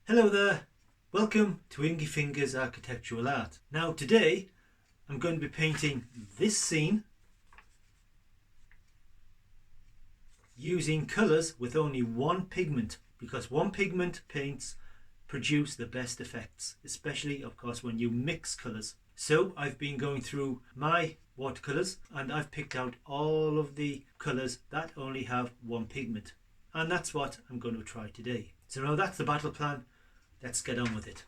Hello there, welcome to Inky Fingers Architectural Art. Now today I'm going to be painting this scene using colours with only one pigment, because one pigment paints produce the best effects, especially of course when you mix colours. So I've been going through my watercolours and I've picked out all of the colours that only have one pigment, and that's what I'm going to try today. So now that's the battle plan. Let's get on with it.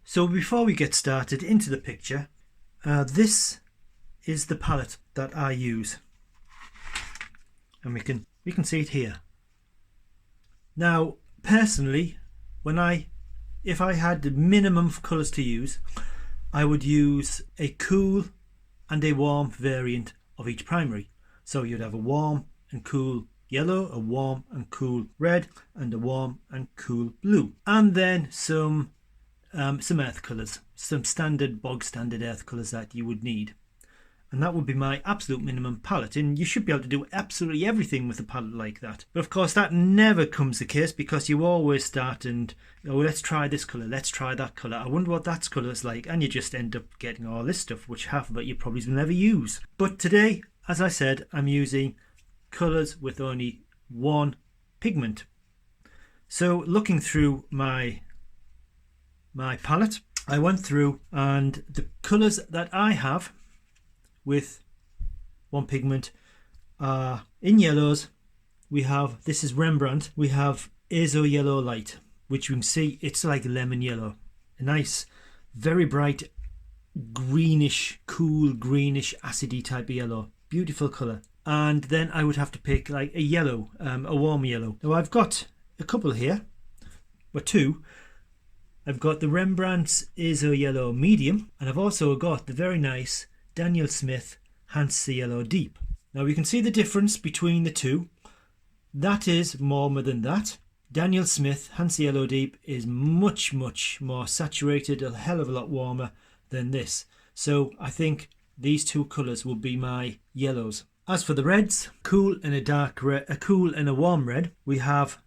So before we get started into the picture, this is the palette that I use, and we can see it here. Now personally, if I had the minimum of colours to use, I would use a cool and a warm variant of each primary. So you'd have a warm and cool yellow, a warm and cool red, and a warm and cool blue, and then some earth colours, some bog standard earth colours that you would need. And that would be my absolute minimum palette, and you should be able to do absolutely everything with a palette like that. But of course that never comes the case, because you always start and, oh, let's try this colour, let's try that colour, I wonder what that colour is like, and you just end up getting all this stuff which half of it you probably will never use. But today, as I said, I'm using colours with only one pigment. So looking through my palette, I went through, and the colours that I have with one pigment are in yellows. We have, this is Rembrandt, we have Azo Yellow Light, which you can see it's like lemon yellow, a nice very bright greenish, cool greenish acidy type of yellow, beautiful colour. And then I would have to pick like a yellow, a warm yellow. Now I've got a couple here, or two. I've got the Rembrandt's Azo Yellow Medium, and I've also got the very nice Daniel Smith Hansa Yellow Deep. Now you can see the difference between the two. That is warmer than that. Daniel Smith Hansa Yellow Deep is much more saturated, a hell of a lot warmer than this. So I think these two colours will be my yellows. As for the reds, cool and a dark red, a cool and a warm red, we have,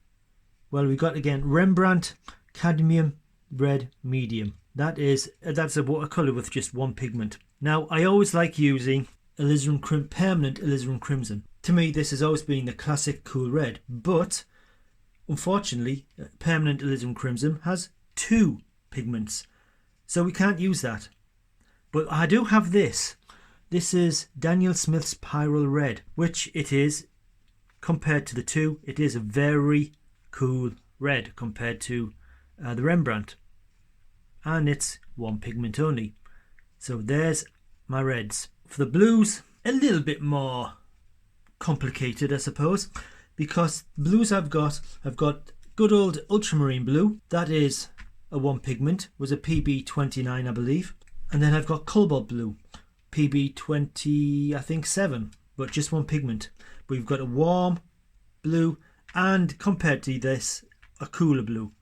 well, we've got again Rembrandt Cadmium Red Medium. That's a watercolour with just one pigment. Now I always like using permanent alizarin crimson. To me this has always been the classic cool red, but unfortunately permanent alizarin crimson has two pigments, so we can't use that. But I do have this. This is Daniel Smith's Pyrrole Red, which it is, compared to the two, it is a very cool red compared to the Rembrandt. And it's one pigment only. So there's my reds. For the blues, a little bit more complicated, I suppose, because blues I've got good old ultramarine blue. That is a one pigment, was a PB29 I believe. And then I've got cobalt blue, PB20 I think 7, but just one pigment. But we've got a warm blue, and compared to this, a cooler blue.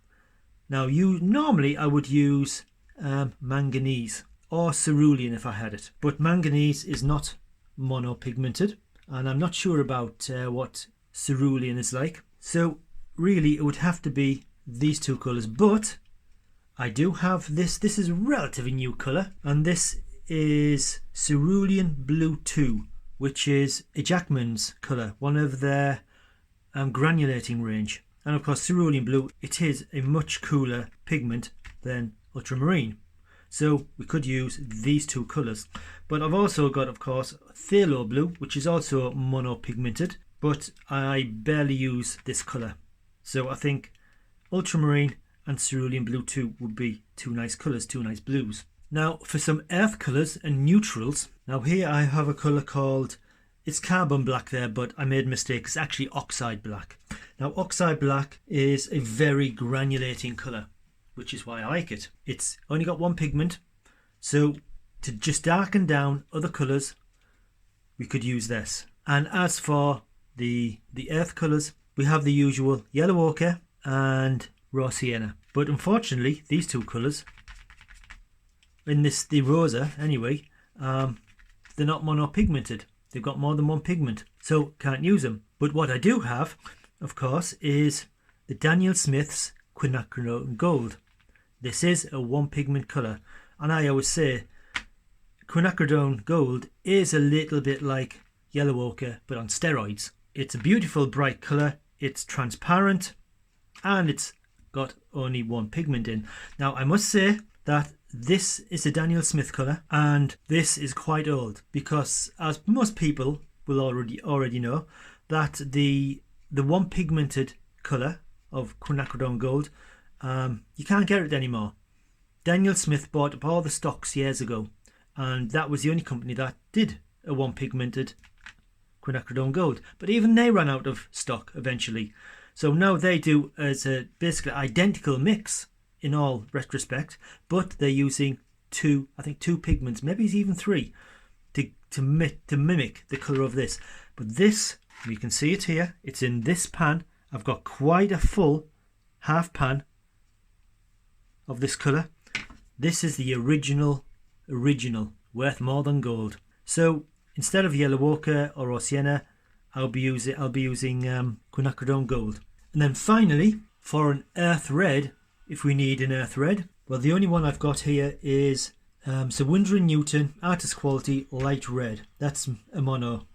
Now normally I would use manganese or cerulean if I had it, but manganese is not mono-pigmented, and I'm not sure about what cerulean is like. So really it would have to be these two colours, but I do have this. This is a relatively new colour, and this is Cerulean Blue 2, which is a Jackman's colour, one of their granulating range. And of course cerulean blue, it is a much cooler pigment than ultramarine, so we could use these two colours. But I've also got, of course, phthalo blue, which is also mono-pigmented, but I barely use this colour. So I think ultramarine and cerulean blue 2 would be two nice colours, two nice blues. Now for some earth colours and neutrals, now here I have a colour called, it's carbon black there, but I made a mistake, it's actually oxide black. Now oxide black is a very granulating colour, which is why I like it. It's only got one pigment, so to just darken down other colours we could use this. And as for the earth colours, we have the usual yellow ochre and raw sienna. But unfortunately these two colours, the rosa anyway, they're not mono-pigmented. They've got more than one pigment, so can't use them. But what I do have, of course, is the Daniel Smith's quinacridone gold. This is a one pigment colour, and I always say quinacridone gold is a little bit like yellow ochre but on steroids. It's a beautiful bright colour, it's transparent, and it's got only one pigment in. Now I must say that this is a Daniel Smith colour, and this is quite old, because as most people will already know, that the one pigmented colour of quinacridone gold, you can't get it anymore. Daniel Smith bought up all the stocks years ago, and that was the only company that did a one pigmented quinacridone gold. But even they ran out of stock eventually. So now they do as a basically identical mix in all retrospect, but they're using two pigments, maybe even three, to mimic the colour of this. But this, you can see it here, it's in this pan. I've got quite a full half pan of this colour. This is the original, worth more than gold. So instead of yellow ochre or sienna, I'll be using quinacridone gold. And then finally, for an earth red, if we need an earth red, well, the only one I've got here is Sir Winsor & Newton Artist Quality Light Red. That's a mono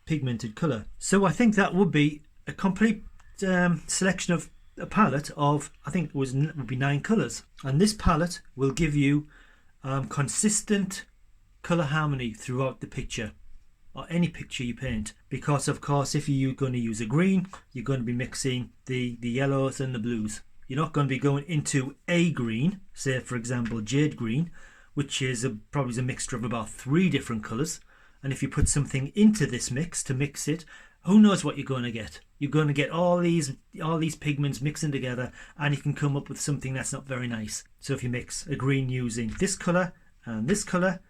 pigmented colour. So I think that would be a complete selection of a palette of, I think it would be 9 colours. And this palette will give you consistent colour harmony throughout the picture, or any picture you paint, because of course if you're going to use a green, you're going to be mixing the yellows and the blues. You're not going to be going into a green, say for example jade green, which is probably a mixture of about 3 different colours. And if you put something into this mix to mix it, who knows what you're going to get. You're going to get all these pigments mixing together, and you can come up with something that's not very nice. So if you mix a green using this colour and this colour,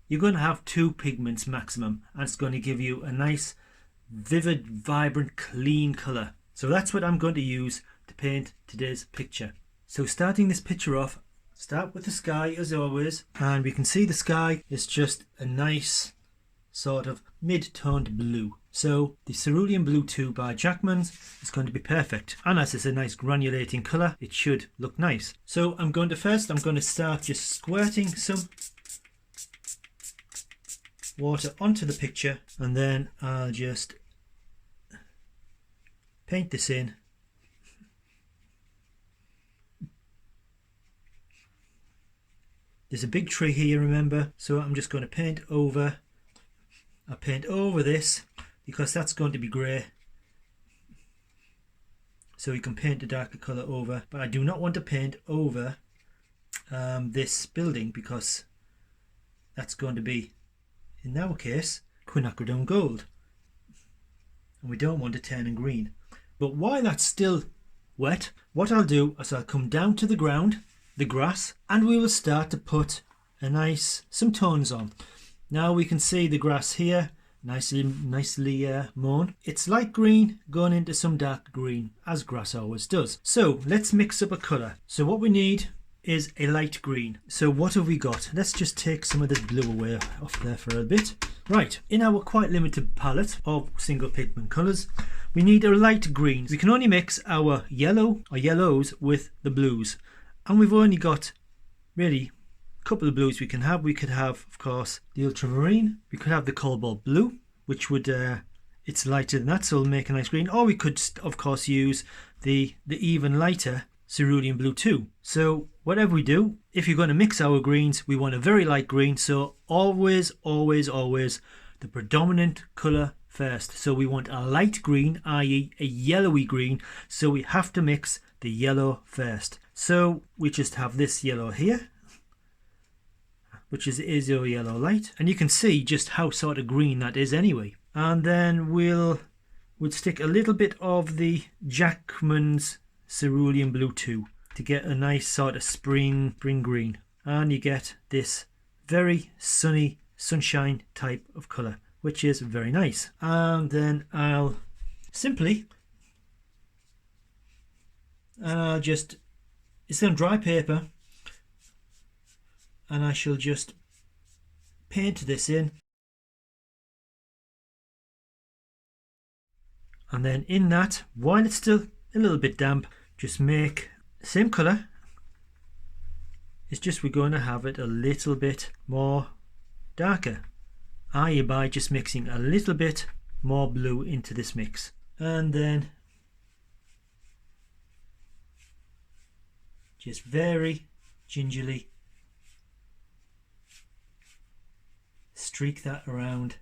you're going to have 2 pigments maximum, and it's going to give you a nice vivid, vibrant, clean colour. So that's what I'm going to use to paint today's picture. So starting this picture off, start with the sky as always, and we can see the sky is just a nice sort of mid-toned blue. So the Cerulean Blue 2 by Jackman's is going to be perfect, and as it's a nice granulating colour, it should look nice. So I'm going to start just squirting some water onto the picture, and then I'll just paint this in. There's a big tree here, remember, so I'm just going to paint over. I'll paint over this because that's going to be grey, so you can paint a darker colour over, but I do not want to paint over this building, because that's going to be, in our case, quinacridone gold, and we don't want to turn in green. But while that's still wet, what I'll do is I'll come down to the ground, the grass, and we will start to put some tones on. Now we can see the grass here, nicely mown. It's light green going into some dark green, as grass always does. So let's mix up a colour. So what we need is a light green. So what have we got? Let's just take some of this blue away off there for a bit. Right, in our quite limited palette of single pigment colours, we need a light green. We can only mix our yellow or yellows with the blues, and we've only got really couple of blues we can have. We could have, of course, the ultramarine. We could have the cobalt blue, which would it's lighter than that, so it'll make a nice green. Or we could, of course, use the even lighter Cerulean Blue 2. So whatever we do, if you're going to mix our greens, we want a very light green. So always the predominant colour first. So we want a light green, i.e. a yellowy green. So we have to mix the yellow first. So we just have this yellow here, which is Azo Yellow Light, and you can see just how sort of green that is anyway. And then we'll stick a little bit of the Jackman's Cerulean Blue 2 to get a nice sort of spring green, and you get this very sunny sunshine type of colour, which is very nice. And then I'll simply, it's on dry paper, and I shall just paint this in. And then in that, while it's still a little bit damp, just make the same colour. It's just we're going to have it a little bit more darker, i.e. by just mixing a little bit more blue into this mix. And then just very gingerly streak that around.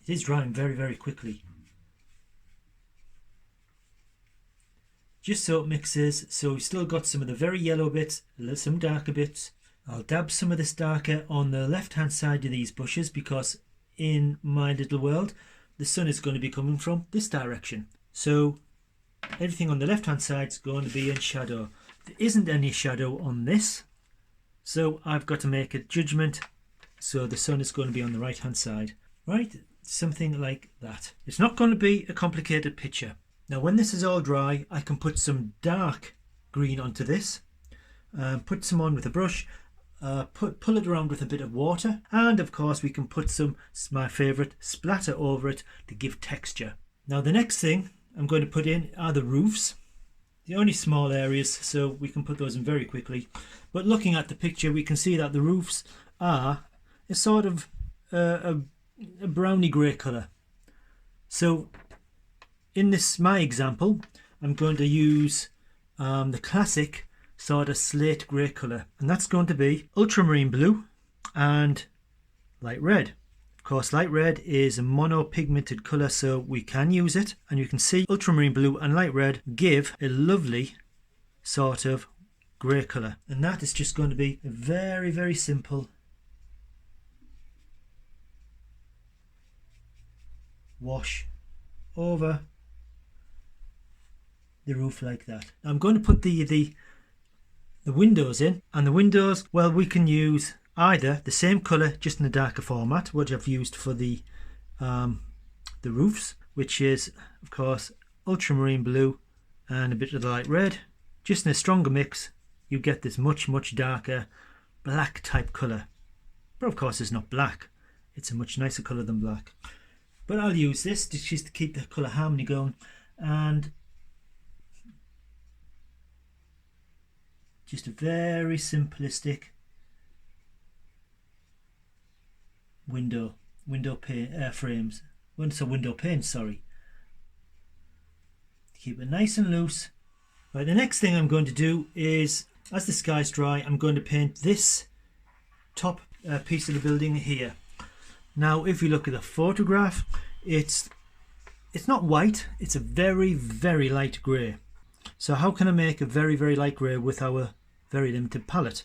It is drying very, very quickly. Just so it mixes, so we've still got some of the very yellow bits, some darker bits. I'll dab some of this darker on the left hand side of these bushes because in my little world the sun is going to be coming from this direction. So everything on the left hand side is going to be in shadow. There isn't any shadow on this, so I've got to make a judgment. So the sun is going to be on the right hand side. Right, something like that. It's not going to be a complicated picture. Now when this is all dry, I can put some dark green onto this, put some on with a brush, pull it around with a bit of water, and of course we can put some, my favourite, splatter over it to give texture. Now the next thing I'm going to put in are the roofs. The only small areas, so we can put those in very quickly. But looking at the picture, we can see that the roofs are a sort of a browny grey colour. So in this, my example, I'm going to use the classic sort of slate grey colour, and that's going to be ultramarine blue and light red. Of course, light red is a mono-pigmented colour, so we can use it, and you can see ultramarine blue and light red give a lovely sort of grey colour, and that is just going to be a very, very simple wash over the roof like that. Now I'm going to put the windows in, and the windows, well, we can use either the same colour just in a darker format, which I've used for the roofs, which is of course ultramarine blue and a bit of the light red. Just in a stronger mix you get this much darker black type colour, but of course it's not black, it's a much nicer colour than black. But I'll use this just to keep the colour harmony going, and just a very simplistic window pane frames. So window panes, sorry. Keep it nice and loose. Right, the next thing I'm going to do is, as the sky's dry, I'm going to paint this top piece of the building here. Now, if you look at the photograph, it's not white. It's a very, very light grey. So how can I make a very, very light grey with our very limited palette?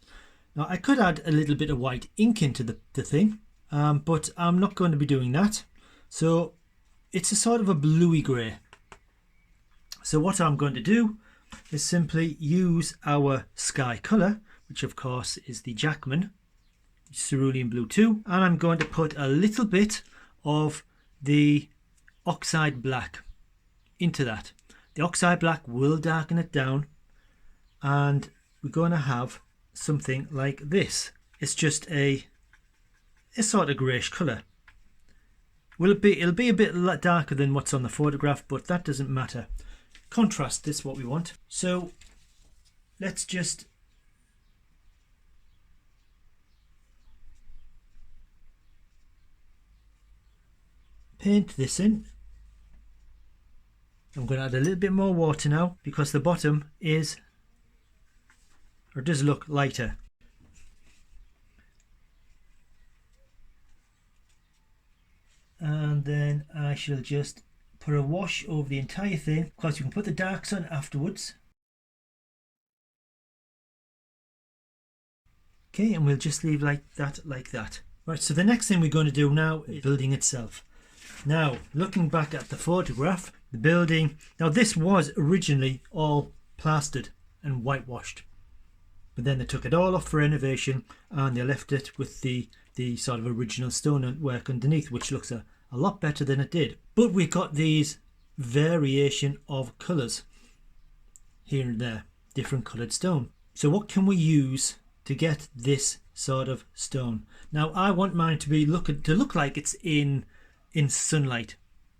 Now I could add a little bit of white ink into the thing, but I'm not going to be doing that. So it's a sort of a bluey grey. So what I'm going to do is simply use our sky colour, which of course is the Jackman Cerulean Blue 2, and I'm going to put a little bit of the oxide black into that. The oxide black will darken it down, and we're going to have something like this. It's just a sort of greyish colour. It'll be a bit darker than what's on the photograph, but that doesn't matter. Contrast is what we want. So let's just paint this in. I'm going to add a little bit more water now because the bottom is, or does look lighter. And then I shall just put a wash over the entire thing. Of course you can put the darks on afterwards. Okay, and we'll just leave like that. Right, so the next thing we're going to do now is building itself. Now, looking back at the photograph, the building, now this was originally all plastered and whitewashed, but then they took it all off for renovation and they left it with the sort of original stone work underneath, which looks a lot better than it did. But we got these variation of colours here and there, different coloured stone. So what can we use to get this sort of stone? Now I want mine to look like it's in in sunlight.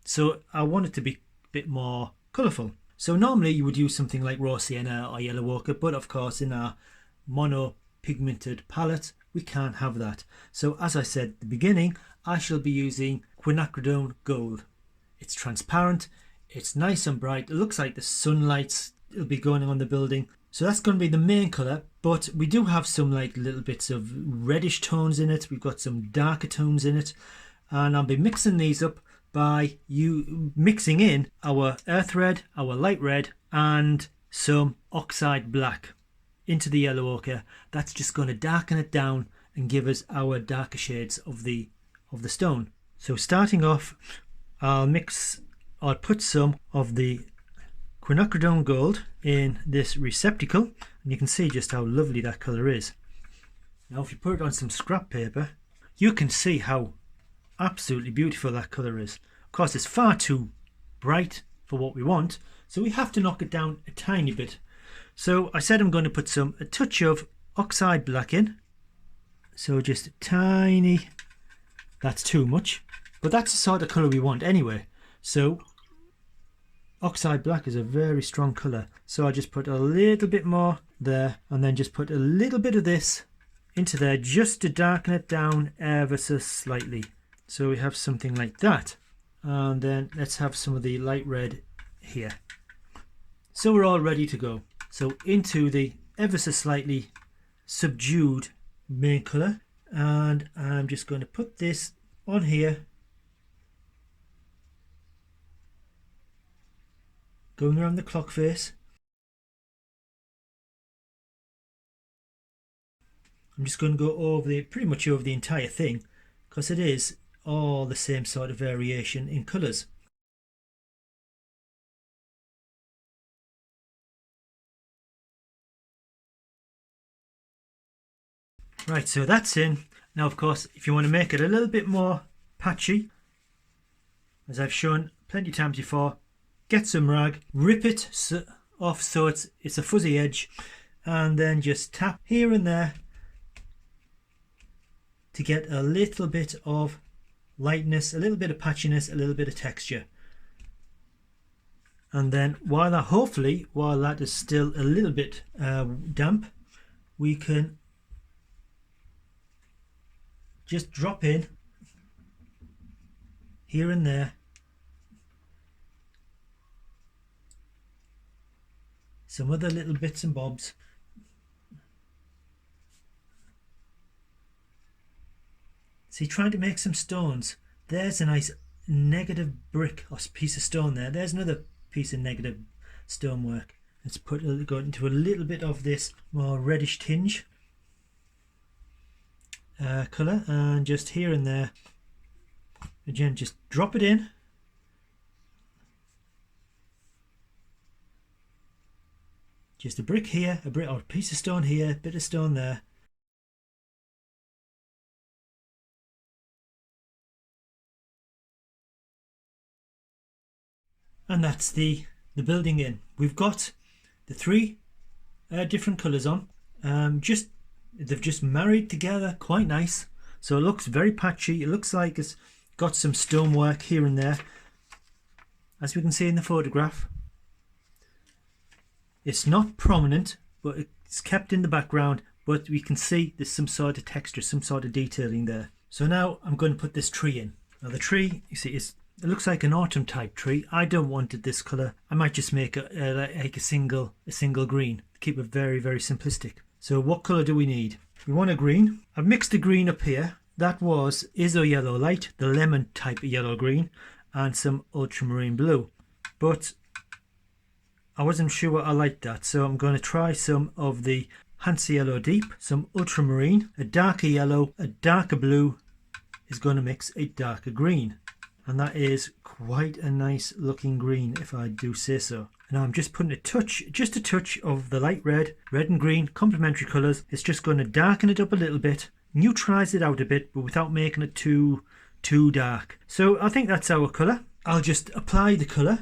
So I want it to be a bit more colourful. So normally you would use something like raw sienna or yellow ochre, but of course in our mono-pigmented palette we can't have that. So as I said at the beginning, I shall be using quinacridone gold. It's transparent, it's nice and bright, it looks like the sunlight will be going on the building. So that's going to be the main colour, but we do have some like little bits of reddish tones in it. We've got some darker tones in it, and I'll be mixing these up by mixing in our earth red, our light red, and some oxide black into the yellow ochre. That's just going to darken it down and give us our darker shades of the stone. So starting off, I'll put some of the quinacridone gold in this receptacle, and you can see just how lovely that colour is. Now if you put it on some scrap paper, you can see how absolutely beautiful that colour is. Of course it's far too bright for what we want, so we have to knock it down a tiny bit. So I said I'm going to put a touch of oxide black in, so just a tiny, that's too much, but that's the sort of colour we want anyway. So oxide black is a very strong colour, so I just put a little bit more there, and then just put a little bit of this into there just to darken it down ever so slightly. So we have something like that, and then let's have some of the light red here. So we're all ready to go. So into the ever so slightly subdued main colour, and I'm just going to put this on here, going around the clock face. I'm just going to go over pretty much over the entire thing, because it is all the same sort of variation in colours. Right, so that's in. Now of course, if you want to make it a little bit more patchy, as I've shown plenty of times before, get some rag, rip it off so it's a fuzzy edge, and then just tap here and there to get a little bit of lightness, a little bit of patchiness, a little bit of texture. And then while that is still a little bit damp, we can just drop in here and there some other little bits and bobs. See, trying to make some stones. There's a nice negative brick or piece of stone there. There's another piece of negative stonework. Let's go into a little bit of this more reddish tinge colour, and just here and there again just drop it in. Just a brick here, a brick or a piece of stone here, a bit of stone there. And that's the building in. We've got the three different colours on. They've just married together quite nice, so it looks very patchy. It looks like it's got some stonework here and there, as we can see in the photograph. It's not prominent, but it's kept in the background, but we can see there's some sort of texture, some sort of detailing there. So now I'm going to put this tree in. Now the tree, you see, it looks like an autumn type tree. I don't want it this colour. I might just make like a single green, keep it very, very simplistic. So what colour do we need? We want a green. I've mixed the green up here. That is a yellow light, the lemon type of yellow green, and some ultramarine blue. But I wasn't sure I liked that, so I'm going to try some of the Hansa Yellow Deep, some ultramarine, a darker yellow, a darker blue is going to mix a darker green. And that is quite a nice looking green, if I do say so. Now I'm just putting just a touch of the light red and green, complementary colours. It's just going to darken it up a little bit, neutralise it out a bit, but without making it too dark. So I think that's our colour. I'll just apply the colour.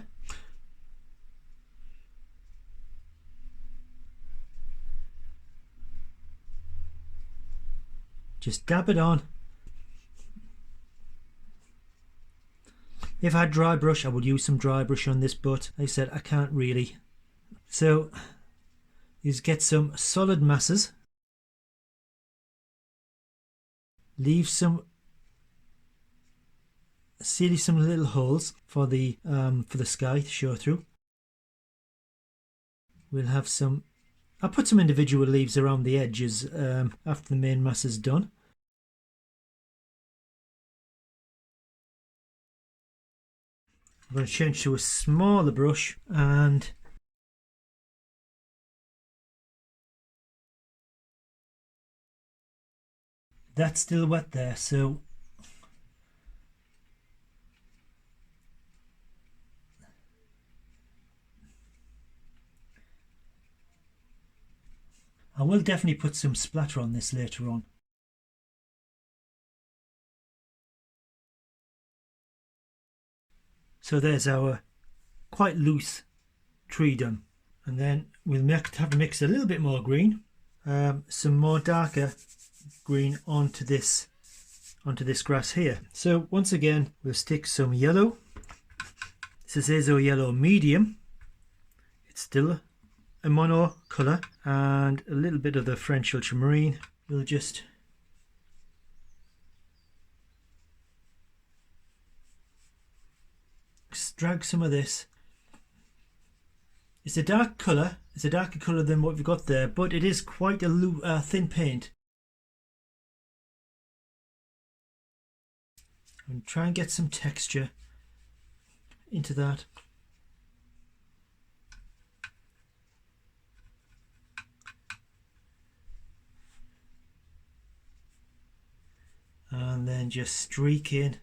Just dab it on. If I had dry brush, I would use some dry brush on this, but like I said, I can't really. So you just get some solid masses, leave some little holes for the sky to show through. We'll have some. I'll put some individual leaves around the edges after the main mass is done. I'm going to change to a smaller brush, and that's still wet there, so I will definitely put some splatter on this later on. So there's our quite loose tree done, and then we'll have to mix a little bit more green, some more darker green onto this grass here. So once again, we'll stick some yellow. This is Azo Yellow Medium. It's still a mono colour, and a little bit of the French ultramarine. We'll just drag some of this. It's a dark colour. It's a darker colour than what we've got there, but it is quite a thin paint. And try and get some texture into that. And then just streak in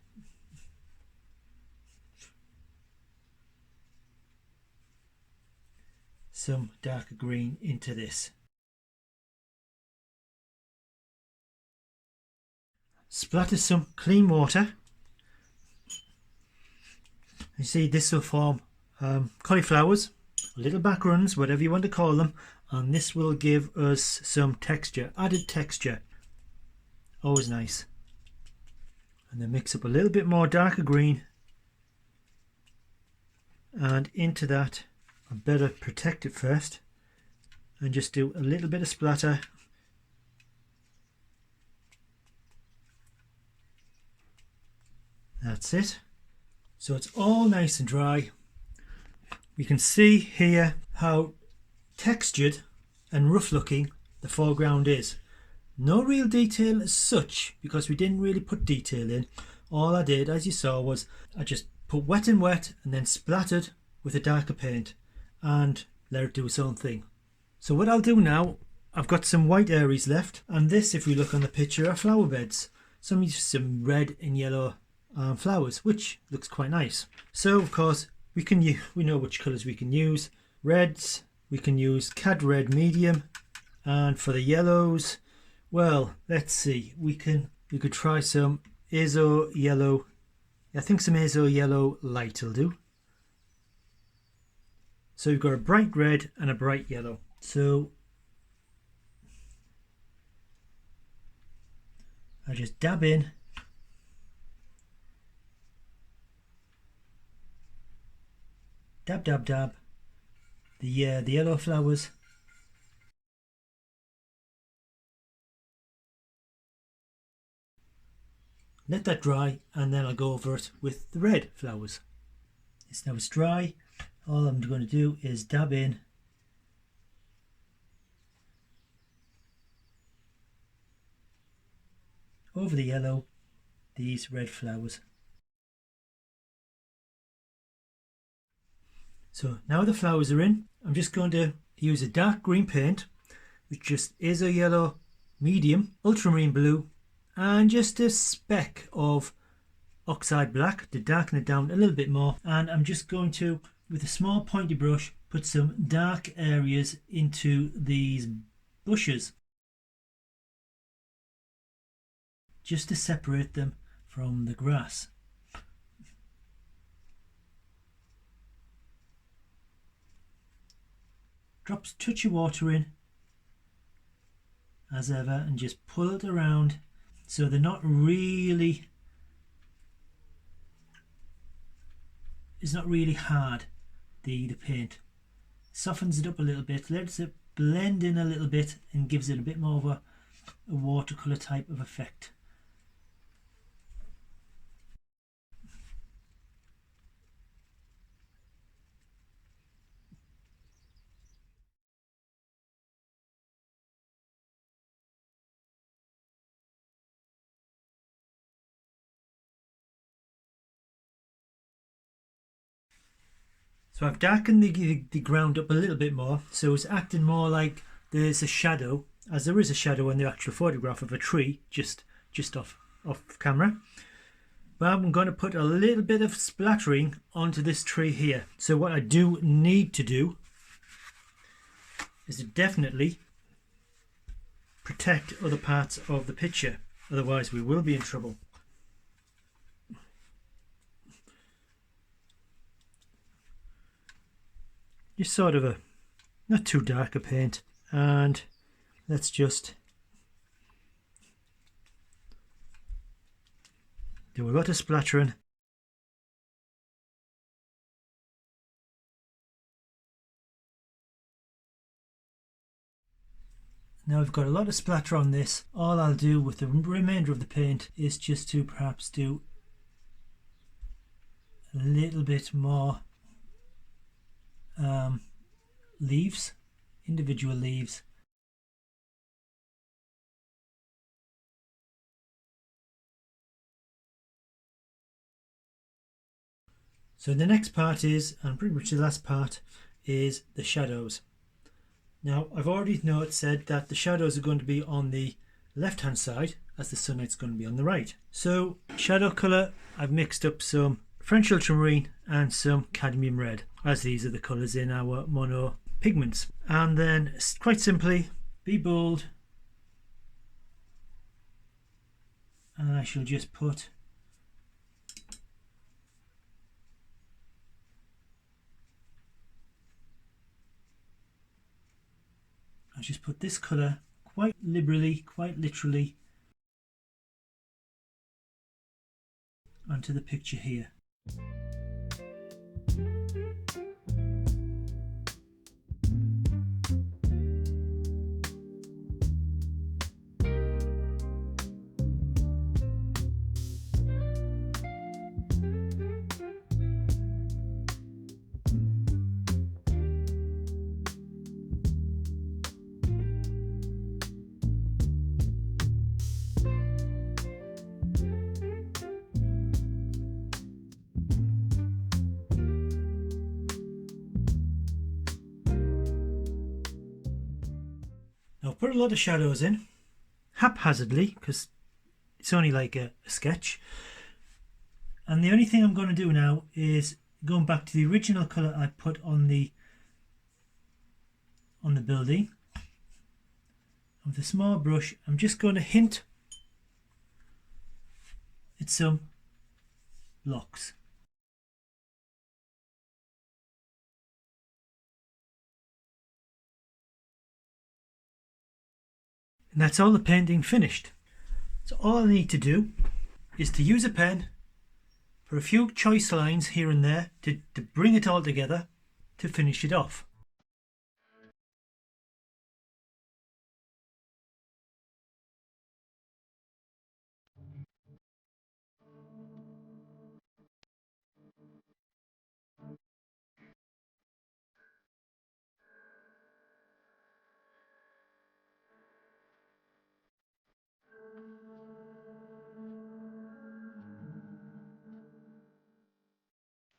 some darker green into this. Splatter some clean water. You see, this will form cauliflowers, little backgrounds, whatever you want to call them, and this will give us some texture, added texture. Always nice. And then mix up a little bit more darker green, and into that I better protect it first and just do a little bit of splatter. That's it. So it's all nice and dry. We can see here how textured and rough looking the foreground is. No real detail as such, because we didn't really put detail in. All I did, as you saw, was I just put wet and wet and then splattered with a darker paint and let it do its own thing. So what I'll do now, I've got some white areas left, and this, if we look on the picture, are flower beds. Some red and yellow flowers, which looks quite nice. So of course we know which colours we can use. Reds, we can use Cad Red Medium, and for the yellows, well, let's see, we could try some Azo Yellow. I think some Azo Yellow Light will do. So we've got a bright red and a bright yellow. So I just dab in. Dab, dab, dab. The yellow flowers. Let that dry, and then I'll go over it with the red flowers. Now it's dry. All I'm going to do is dab in over the yellow these red flowers. So now the flowers are in, I'm just going to use a dark green paint, which just is a yellow medium, ultramarine blue, and just a speck of oxide black to darken it down a little bit more. And I'm just going to, with a small pointy brush, put some dark areas into these bushes, just to separate them from the grass. Drop a touch of water in as ever, and just pull it around so they're not really is not really hard, the paint. Softens it up a little bit, lets it blend in a little bit and gives it a bit more of a watercolour type of effect. So I've darkened the ground up a little bit more, so it's acting more like there's a shadow, as there is a shadow in the actual photograph of a tree just off camera. But I'm going to put a little bit of splattering onto this tree here. So what I do need to do is to definitely protect other parts of the picture, otherwise we will be in trouble. Just sort of a not too dark a paint, and let's just do a lot of splattering. Now I've got a lot of splatter on this. All I'll do with the remainder of the paint is just to perhaps do a little bit more leaves, individual leaves. So the next part is, and pretty much the last part, is the shadows. Now I've already said that the shadows are going to be on the left hand side, as the sunlight's going to be on the right. So shadow colour, I've mixed up some French ultramarine and some cadmium red, as these are the colours in our mono pigments. And then quite simply, be bold, and I shall just put this colour quite liberally, quite literally onto the picture here. Now I've put a lot of shadows in, haphazardly, because it's only like a sketch. And the only thing I'm going to do now is going back to the original colour I put on the building. With a small brush, I'm just going to hint at some blocks. And that's all the painting finished. So all I need to do is to use a pen for a few choice lines here and there to bring it all together to finish it off.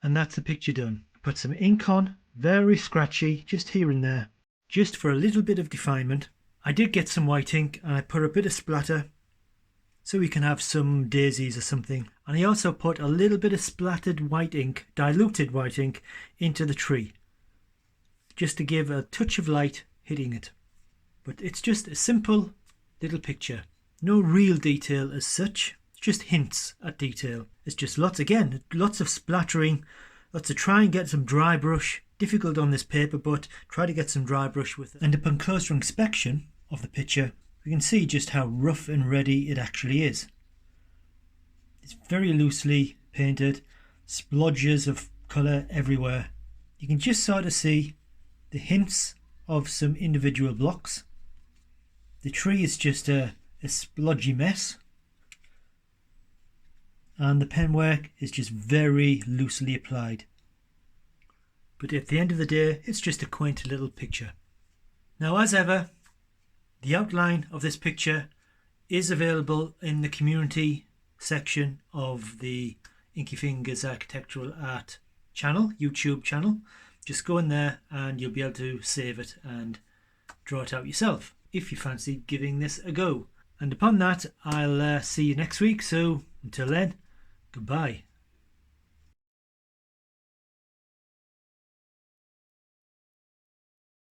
And that's the picture done. Put some ink on, very scratchy, just here and there, just for a little bit of definement. I did get some white ink and I put a bit of splatter so we can have some daisies or something. And I also put a little bit of splattered white ink, diluted white ink, into the tree, just to give a touch of light hitting it. But it's just a simple little picture. No real detail as such. Just hints at detail. It's just lots of splattering, lots of try and get some dry brush. Difficult on this paper, but try to get some dry brush with it. And upon closer inspection of the picture, we can see just how rough and ready it actually is. It's very loosely painted, splodges of colour everywhere. You can just sort of see the hints of some individual blocks. The tree is just a splodgy mess, and the penwork is just very loosely applied. But at the end of the day, it's just a quaint little picture. Now, as ever, the outline of this picture is available in the community section of the Inky Fingers Architectural Art channel, YouTube channel. Just go in there and you'll be able to save it and draw it out yourself if you fancy giving this a go. And upon that, I'll see you next week. So until then, goodbye.